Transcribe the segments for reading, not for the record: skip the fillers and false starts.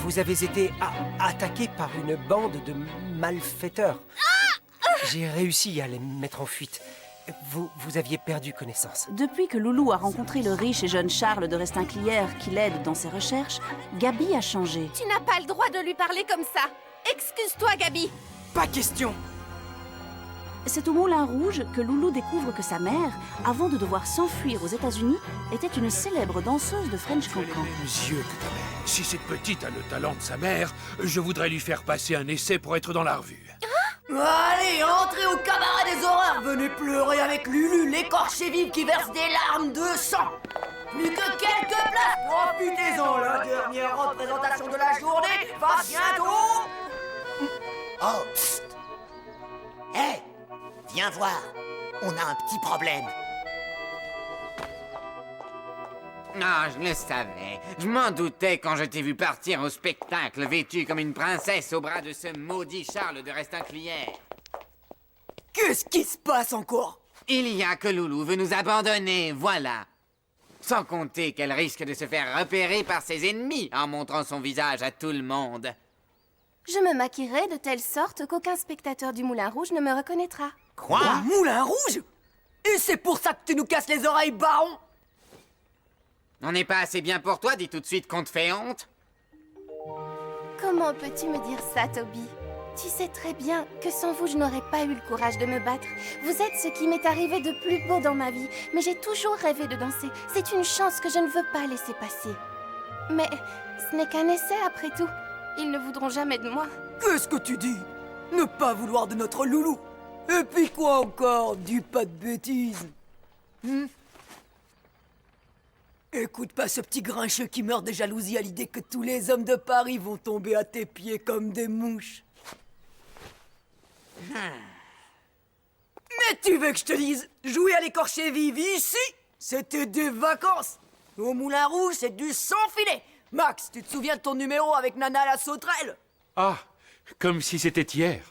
vous avez été attaqué par une bande de malfaiteurs. J'ai réussi à les mettre en fuite. Vous aviez perdu connaissance. Depuis que Loulou a rencontré le riche et jeune Charles de Restinclière qui l'aide dans ses recherches, Gabi a changé. Tu n'as pas le droit de lui parler comme ça. Excuse-toi, Gabi. Pas question. C'est au Moulin Rouge que Loulou découvre que sa mère, avant de devoir s'enfuir aux États-Unis, était une célèbre danseuse de French Les Cancan. mêmes yeux que ta mère. Si cette petite a le talent de sa mère, je voudrais lui faire passer un essai pour être dans la revue. Allez, entrez au cabaret des horreurs. Venez pleurer avec Lulu, l'écorché vive qui verse des larmes de sang. Plus que quelques places. Profitez-en, la dernière représentation de la journée va bientôt. Oh, psst. Hé, viens voir. On a un petit problème. Ah, je le savais. Je m'en doutais quand je t'ai vu partir au spectacle, vêtue comme une princesse au bras de ce maudit Charles de Restinclière. Qu'est-ce qui se passe encore? Il y a que Loulou veut nous abandonner, voilà. Sans compter qu'elle risque de se faire repérer par ses ennemis en montrant son visage à tout le monde. Je me maquillerai de telle sorte qu'aucun spectateur du Moulin Rouge ne me reconnaîtra. Quoi? Un moulin rouge? Et c'est pour ça que tu nous casses les oreilles, baron? On n'est pas assez bien pour toi, dis tout de suite qu'on te fait honte. Comment peux-tu me dire ça, Toby? Tu sais très bien que sans vous, je n'aurais pas eu le courage de me battre. Vous êtes ce qui m'est arrivé de plus beau dans ma vie, mais j'ai toujours rêvé de danser. C'est une chance que je ne veux pas laisser passer. Mais ce n'est qu'un essai après tout. Ils ne voudront jamais de moi. Qu'est-ce que tu dis? Ne pas vouloir de notre loulou? Et puis quoi encore? Dis pas de bêtises. Écoute pas ce petit grincheux qui meurt de jalousie à l'idée que tous les hommes de Paris vont tomber à tes pieds comme des mouches. Mais tu veux que je te dise, jouer à l'écorché vive ici, c'était des vacances. Au Moulin Rouge, c'est du sans filet. Max, tu te souviens de ton numéro avec Nana la sauterelle? Ah, comme si c'était hier.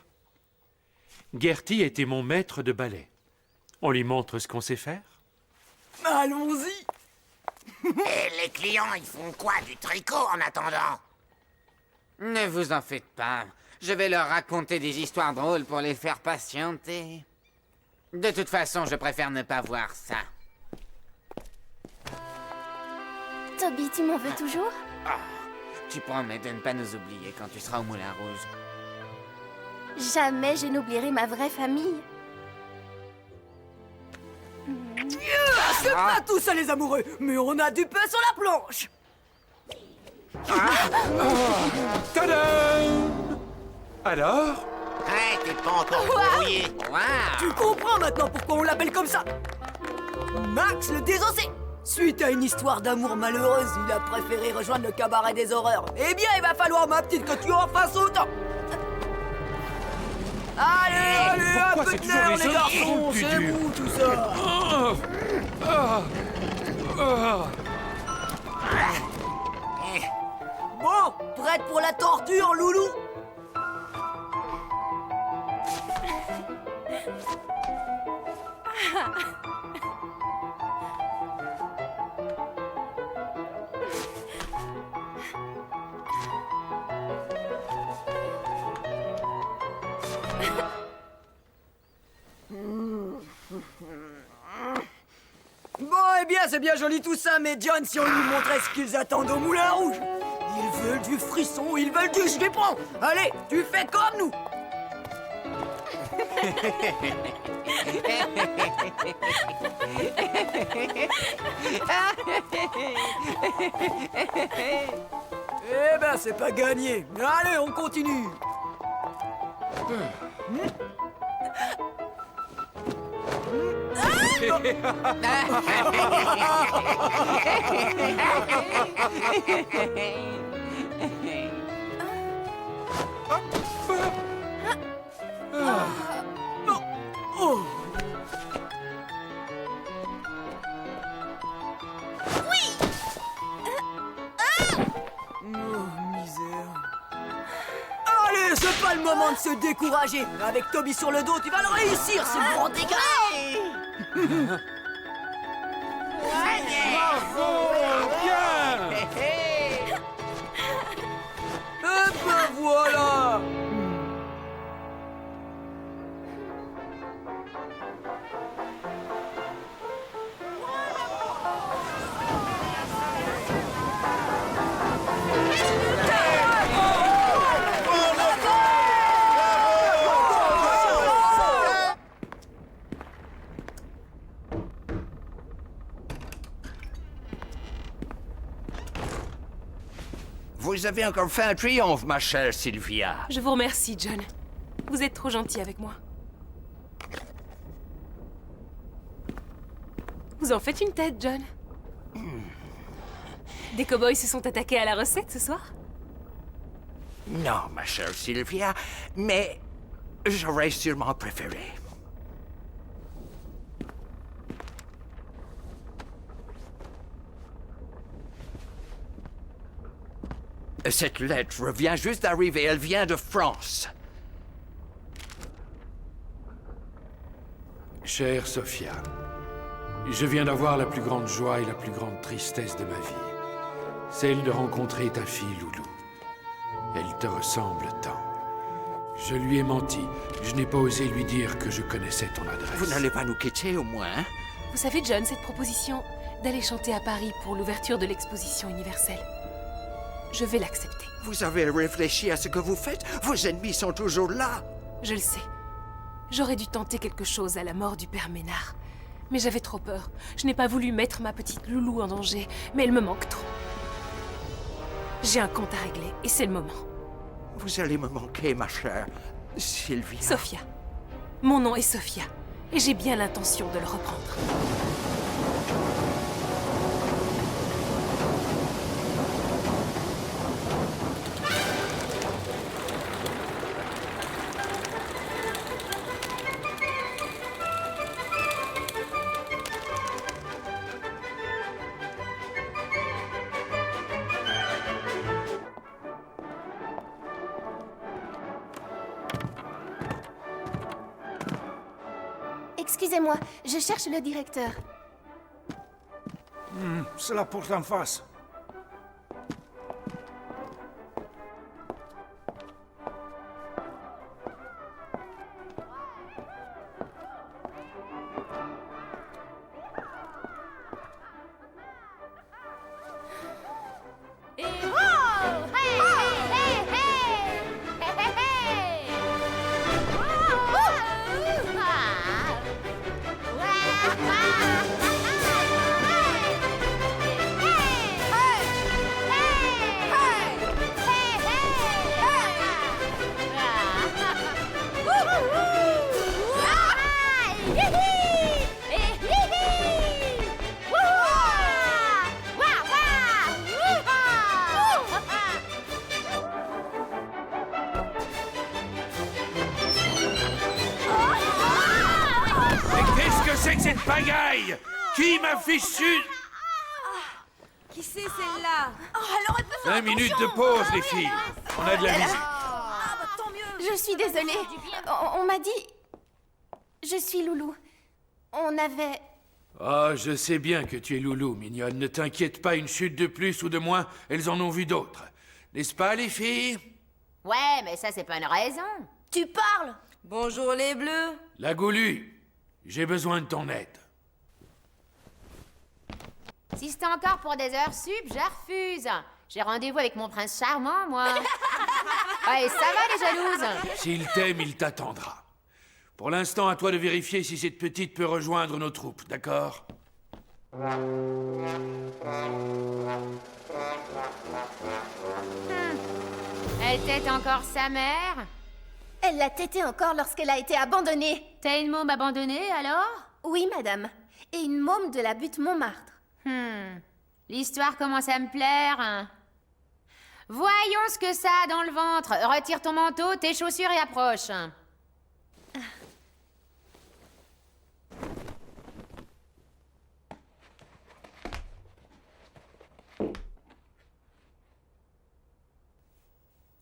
Gertie était mon maître de ballet. On lui montre ce qu'on sait faire? Allons-y. Et les clients, ils font quoi? Du tricot en attendant? Ne vous en faites pas. Je vais leur raconter des histoires drôles pour les faire patienter. De toute façon, je préfère ne pas voir ça. Toby, tu m'en veux toujours? Ah, tu promets de ne pas nous oublier quand tu seras au Moulin Rouge. Jamais je n'oublierai ma vraie famille. C'est pas tout ça les amoureux, mais on a du pain sur la planche. Tadam! Alors? Hey, t'es pas encore brouillé. Waouh! Tu comprends maintenant pourquoi on l'appelle comme ça? Max le désossé. Suite à une histoire d'amour malheureuse, il a préféré rejoindre le cabaret des horreurs. Eh bien, il va falloir, ma petite, que tu en fasses autant. Allez, un pourquoi peu c'est de toujours nerfs, les les autres qui sont garçons, plus c'est durs? vous, tout ça. Bon, prête pour la torture, Loulou? Bon, eh bien, c'est bien joli tout ça, mais John, si on lui montrait ce qu'ils attendent au Moulin Rouge. Ils veulent du frisson, ils veulent du je les prends. Allez, tu fais comme nous. Eh ben, c'est pas gagné. Allez, on continue. Oh. Oh, misère. Allez, c'est pas le moment de se décourager. Avec Toby sur le dos, tu vas le réussir, ce grand dégât. Bravo! Bien! Vous avez encore fait un triomphe, ma chère Sylvia. Je vous remercie, John. Vous êtes trop gentil avec moi. Vous en faites une tête, John. Des cow-boys se sont attaqués à la recette ce soir? Non, ma chère Sylvia, mais j'aurais sûrement préféré. Cette lettre vient juste d'arriver, elle vient de France. Chère Sophia, je viens d'avoir la plus grande joie et la plus grande tristesse de ma vie. Celle de rencontrer ta fille Loulou. Elle te ressemble tant. Je lui ai menti. Je n'ai pas osé lui dire que je connaissais ton adresse. Vous n'allez pas nous quitter au moins, hein? Vous savez, John, cette proposition d'aller chanter à Paris pour l'ouverture de l'exposition universelle, je vais l'accepter. Vous avez réfléchi à ce que vous faites? Vos ennemis sont toujours là. Je le sais. J'aurais dû tenter quelque chose à la mort du père Ménard. Mais j'avais trop peur. Je n'ai pas voulu mettre ma petite Loulou en danger, mais elle me manque trop. J'ai un compte à régler, et c'est le moment. Vous allez me manquer, ma chère Sylvia. Sophia. Mon nom est Sophia, et j'ai bien l'intention de le reprendre. Excusez-moi, je cherche le directeur. C'est la porte en face. C'est que cette pagaille? Qui m'a fichu? Qui c'est celle-là? 20 minutes de pause, les filles. On a de la visite. Tant mieux. Je suis désolée. On m'a dit... Je suis Loulou. On avait... Oh, je sais bien que tu es Loulou, mignonne. Ne t'inquiète pas, une chute de plus ou de moins, elles en ont vu d'autres. N'est-ce pas, les filles? Ouais, mais ça, c'est pas une raison. Tu parles? Bonjour les bleus. La Goulue, j'ai besoin de ton aide. Si c'est encore pour des heures sup, je refuse. J'ai rendez-vous avec mon prince charmant, moi. Ouais, ça va, les jalouses? S'il t'aime, il t'attendra. Pour l'instant, à toi de vérifier si cette petite peut rejoindre nos troupes, d'accord? Elle tète encore sa mère? Elle l'a tétée encore lorsqu'elle a été abandonnée. T'as une môme abandonnée, alors? Oui, madame. Et une môme de la butte Montmartre. L'histoire commence à me plaire. Voyons ce que ça a dans le ventre. Retire ton manteau, tes chaussures et approche.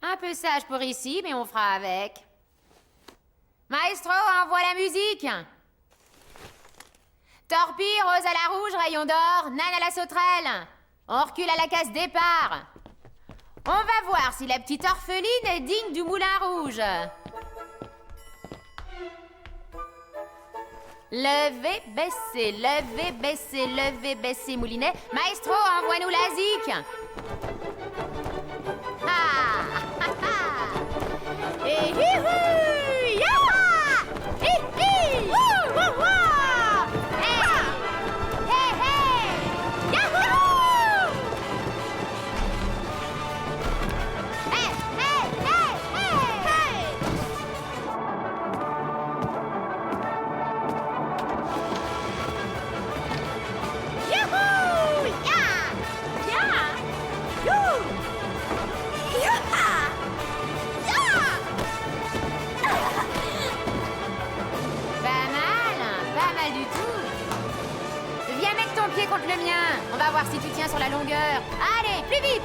Un peu sage pour ici, mais on fera avec. Maestro, envoie la musique. Torpille, rose à la rouge, rayon d'or, nan à la sauterelle. On recule à la case départ. On va voir si la petite orpheline est digne du moulin rouge. Levez, baissez, levez, baissez, levez, baissez, moulinet. Maestro, envoie-nous la zik. Ah, ah, ah. Et hi-hou, yaha, hi-hi, wouh, wouh, wouh. Hey, hey, hey, yahoo. va voir si tu tiens sur la longueur. Allez, plus vite!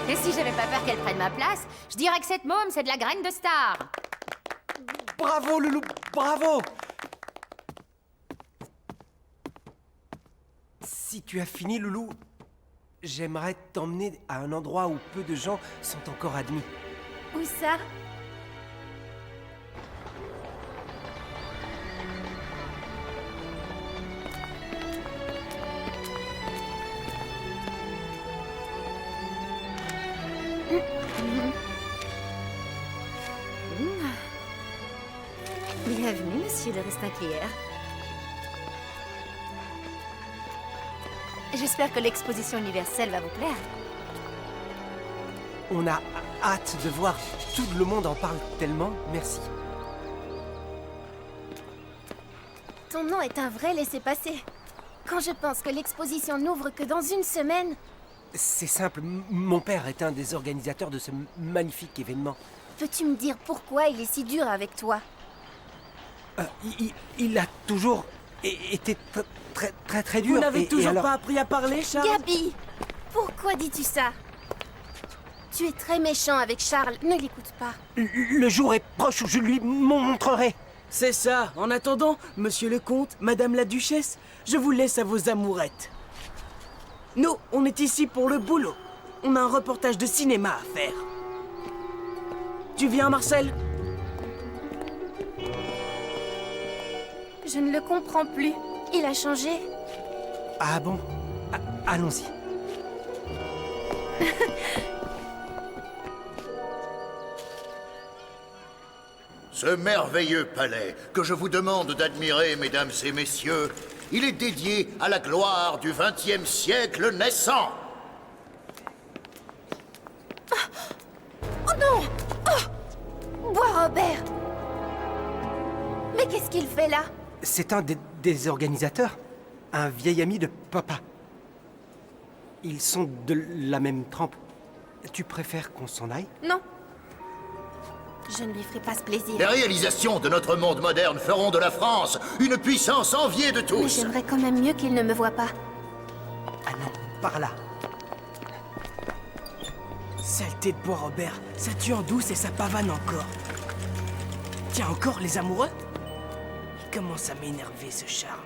Et si j'avais pas peur qu'elle prenne ma place, je dirais que cette môme, c'est de la graine de star. Bravo, Loulou, bravo! Si tu as fini, Loulou, j'aimerais t'emmener à un endroit où peu de gens sont encore admis. Où ça? Bienvenue, monsieur le Restaquière. J'espère que l'exposition universelle va vous plaire. On a hâte de voir. Tout le monde en parle tellement. Merci. Ton nom est un vrai laissez-passer. Quand je pense que l'exposition n'ouvre que dans une semaine... C'est simple, mon père est un des organisateurs de ce magnifique événement. Peux-tu me dire pourquoi il est si dur avec toi? Il a toujours été très dur. Vous n'avez toujours alors... pas appris à parler, Charles? Gabi, pourquoi dis-tu ça? Tu es très méchant avec Charles, ne l'écoute pas. Le jour est proche où je lui montrerai. C'est ça. En attendant, monsieur le comte, madame la duchesse, je vous laisse à vos amourettes. Nous, on est ici pour le boulot. On a un reportage de cinéma à faire. Tu viens, Marcel? Je ne le comprends plus. Il a changé. Ah bon? Allons-y. Ce merveilleux palais que je vous demande d'admirer, mesdames et messieurs, il est dédié à la gloire du XXe siècle naissant. Oh non! Oh! Bois Robert! Mais qu'est-ce qu'il fait là? C'est un des organisateurs, un vieil ami de papa. Ils sont de la même trempe. Tu préfères qu'on s'en aille? Non. Je ne lui ferai pas ce plaisir. Les réalisations de notre monde moderne feront de la France une puissance enviée de Mais tous. j'aimerais quand même mieux qu'il ne me voie pas. Ah non, par là. Saleté de bois, Robert. Ça tue en douce et ça pavane encore. Tiens, encore les amoureux? Il commence à m'énerver, ce Charles.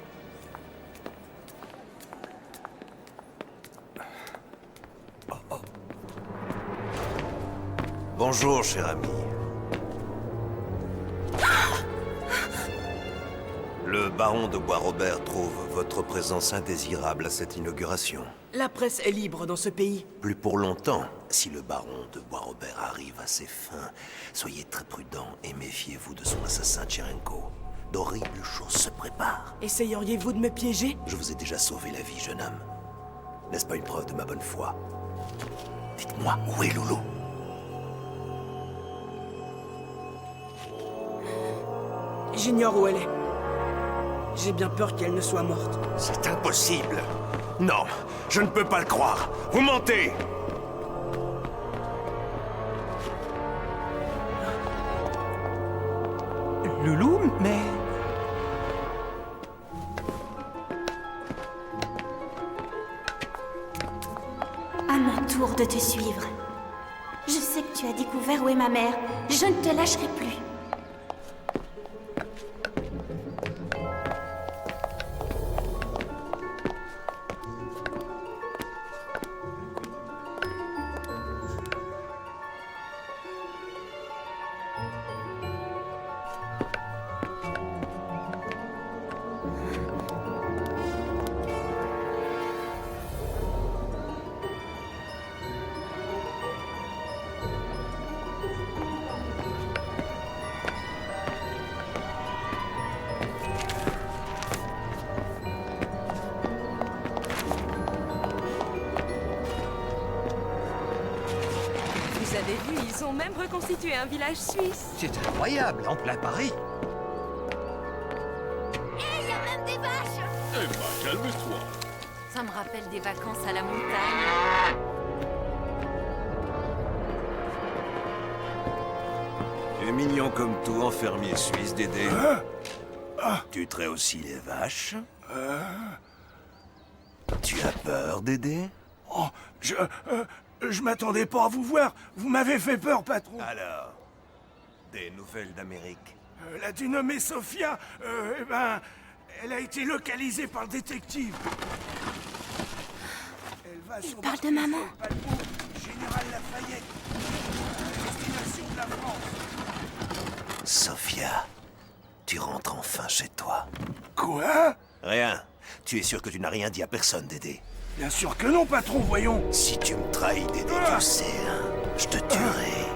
Bonjour, cher ami. Le baron de Bois-Robert trouve votre présence indésirable à cette inauguration. La presse est libre dans ce pays. Plus pour longtemps. Si le baron de Bois-Robert arrive à ses fins, soyez très prudent et méfiez-vous de son assassin Tcherenko. D'horribles choses se préparent. Essayeriez-vous de me piéger? Je vous ai déjà sauvé la vie, jeune homme. N'est-ce pas une preuve de ma bonne foi? Dites-moi, où est Loulou? J'ignore où elle est. J'ai bien peur qu'elle ne soit morte. C'est impossible. Non, je ne peux pas le croire. Vous mentez. Loulou, mais... À mon tour de te suivre. Je sais que tu as découvert où est ma mère. Je ne te lâcherai plus. Vous avez vu, ils ont même reconstitué un village suisse. C'est incroyable, en plein Paris. Il y a même des vaches! Eh ben, calme-toi. Ça me rappelle des vacances à la montagne. Tu es mignon comme tout en fermier suisse, Dédé. Tu traites aussi les vaches? Tu as peur, Dédé? Oh, je m'attendais pas à vous voir. Vous m'avez fait peur, patron. Alors, des nouvelles d'Amérique? La dénommée Sophia, eh ben, elle a été localisée par le détective. Elle va Il parle de maman. Général Lafayette, à destination de la France. Sophia, tu rentres enfin chez toi. Quoi? Rien. Tu es sûr que tu n'as rien dit à personne, Dédé? Bien sûr que non, patron, voyons. Si tu me trahis, Dédé, tu le sais, hein, je te tuerai.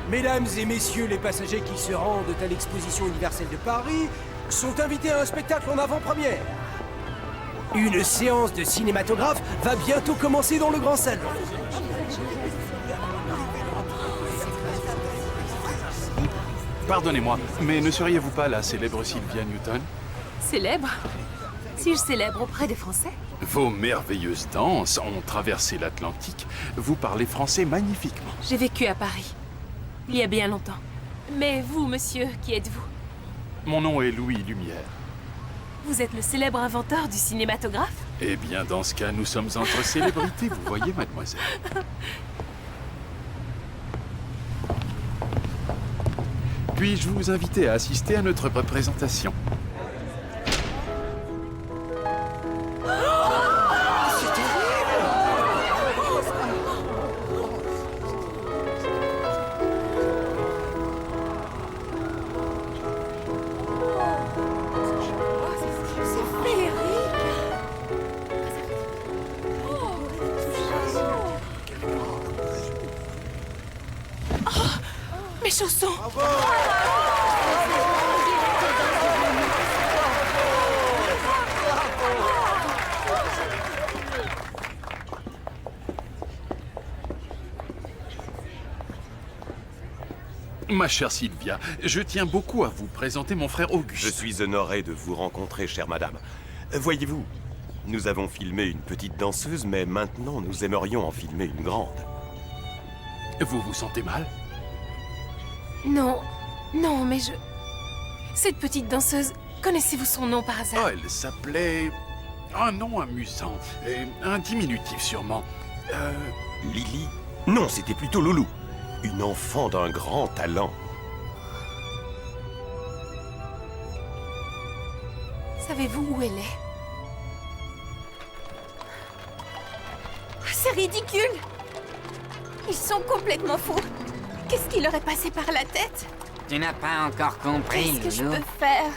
Mesdames et messieurs les passagers qui se rendent à l'exposition universelle de Paris sont invités à un spectacle en avant-première. Une séance de cinématographe va bientôt commencer dans le grand salon. Pardonnez-moi, mais ne seriez-vous pas la célèbre Sylvia Newton? Célèbre? Suis-je célèbre auprès des Français? Vos merveilleuses danses ont traversé l'Atlantique. Vous parlez français magnifiquement. J'ai vécu à Paris, il y a bien longtemps. Mais vous, monsieur, qui êtes-vous? Mon nom est Louis Lumière. Vous êtes le célèbre inventeur du cinématographe? Eh bien, dans ce cas, nous sommes entre célébrités, vous voyez, mademoiselle. Puis-je vous inviter à assister à notre représentation? Mes chaussons! Ma chère Sylvia, je tiens beaucoup à vous présenter mon frère Auguste. Je suis honoré de vous rencontrer, chère madame. Voyez-vous, nous avons filmé une petite danseuse, mais maintenant nous aimerions en filmer une grande. Vous vous sentez mal? Non, non, mais je... Cette petite danseuse, connaissez-vous son nom par hasard? Oh, elle s'appelait... Un nom amusant, et un diminutif sûrement. Lily? Non, c'était plutôt Loulou. Une enfant d'un grand talent. Savez-vous où elle est? C'est ridicule! Ils sont complètement fous. Qu'est-ce qui leur est passé par la tête? Tu n'as pas encore compris, Qu'est-ce que je Loulou. peux faire?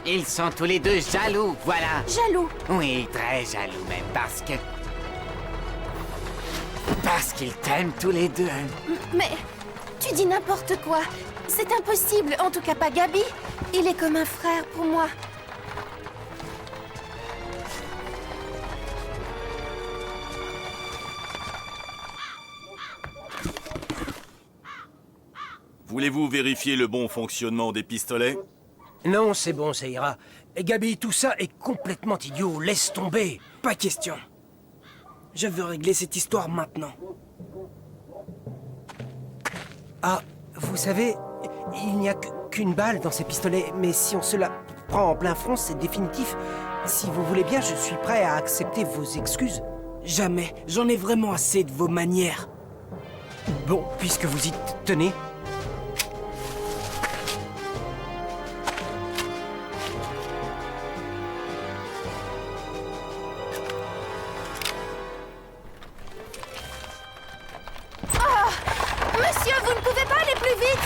Ils sont tous les deux jaloux, voilà. Jaloux? Oui, très jaloux même, parce qu'ils t'aiment tous les deux. Mais tu dis n'importe quoi. C'est impossible, en tout cas pas Gabi. Il est comme un frère pour moi. Voulez-vous vérifier le bon fonctionnement des pistolets? Non, c'est bon, ça ira. Gabi, tout ça est complètement idiot. Laisse tomber. Pas question. Je veux régler cette histoire maintenant. Ah, vous savez, il n'y a qu'une balle dans ces pistolets, mais si on se la prend en plein front, c'est définitif. Si vous voulez bien, je suis prêt à accepter vos excuses. Jamais. J'en ai vraiment assez de vos manières. Bon, puisque vous y tenez... Monsieur, vous ne pouvez pas aller plus vite!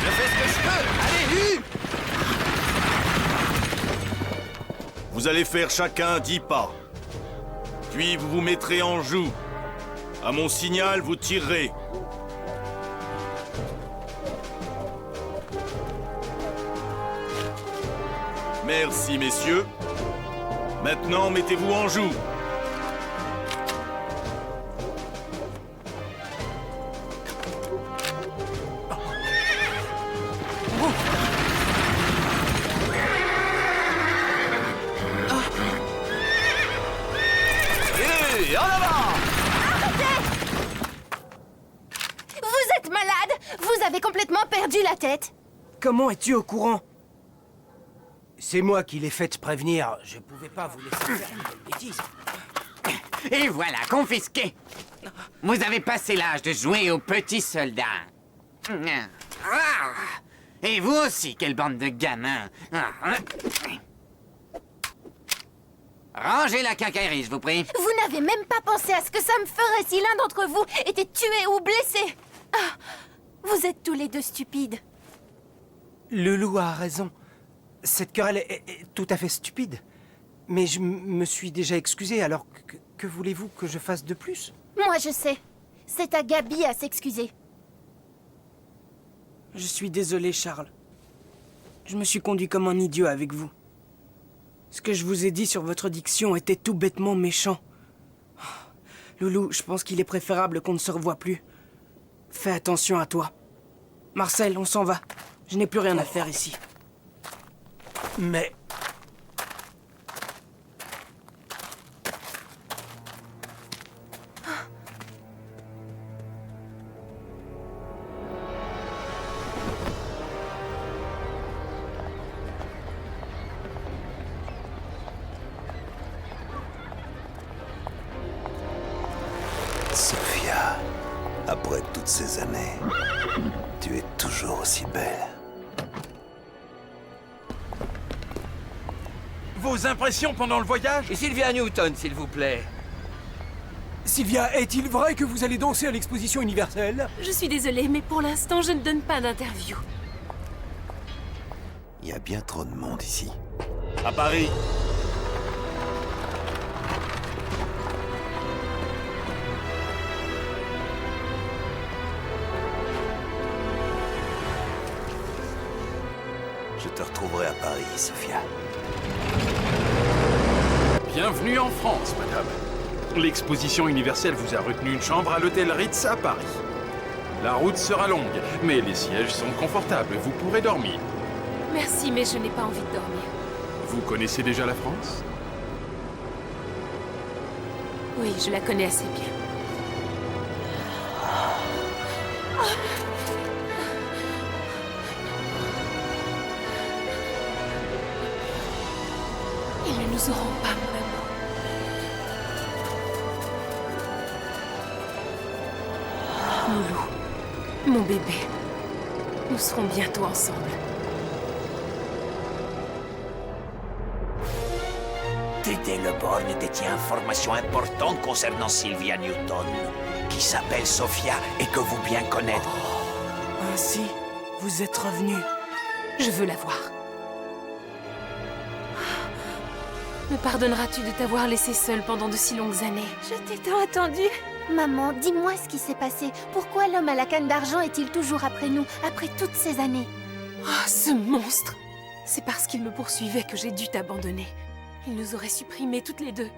Je fais ce que je peux. Allez, Hu! Vous allez faire chacun 10 pas. Puis vous vous mettrez en joue. À mon signal, vous tirerez. Merci, messieurs. Maintenant, mettez-vous en joue. Et en avant! Vous êtes malade! Vous avez complètement perdu la tête! Comment es-tu au courant? C'est moi qui l'ai fait prévenir. Je pouvais pas vous laisser faire une bêtise. Et voilà, confisqué. Vous avez passé l'âge de jouer aux petits soldats. Et vous aussi, quelle bande de gamins. Rangez la quincaillerie, je vous prie. Vous n'avez même pas pensé à ce que ça me ferait si l'un d'entre vous était tué ou blessé. Ah, vous êtes tous les deux stupides. Loulou a raison. Cette querelle est tout à fait stupide. Mais je me suis déjà excusé, alors que voulez-vous que je fasse de plus? Moi, je sais. C'est à Gabi à s'excuser. Je suis désolé, Charles. Je me suis conduit comme un idiot avec vous. Ce que je vous ai dit sur votre diction était tout bêtement méchant. Loulou, je pense qu'il est préférable qu'on ne se revoie plus. Fais attention à toi. Marcel, on s'en va. Je n'ai plus rien à faire ici. Mais... Sophia, après toutes ces années, tu es toujours aussi belle. Vos impressions pendant le voyage? Et Sylvia Newton, s'il vous plaît. Sylvia, est-il vrai que vous allez danser à l'exposition universelle? Je suis désolée, mais pour l'instant, je ne donne pas d'interview. Il y a bien trop de monde ici. À Paris. Je te retrouverai à Paris, Sophia. Bienvenue en France, madame. L'exposition universelle vous a retenu une chambre à l'hôtel Ritz à Paris. La route sera longue, mais les sièges sont confortables, vous pourrez dormir. Merci, mais je n'ai pas envie de dormir. Vous connaissez déjà la France? Oui, je la connais assez bien. Ils ne nous auront pas, mon amour. Loulou, mon bébé, nous serons bientôt ensemble. Tété Le Borgne détient informations importantes concernant Sylvia Newton, qui s'appelle Sophia et que vous bien connaître. Ainsi, vous êtes revenu. Je veux la voir. Me pardonneras-tu de t'avoir laissée seule pendant de si longues années? Je t'ai tant attendu. Maman, dis-moi ce qui s'est passé. Pourquoi l'homme à la canne d'argent est-il toujours après nous, après toutes ces années? Oh, ce monstre! C'est parce qu'il me poursuivait que j'ai dû t'abandonner. Il nous aurait supprimés toutes les deux.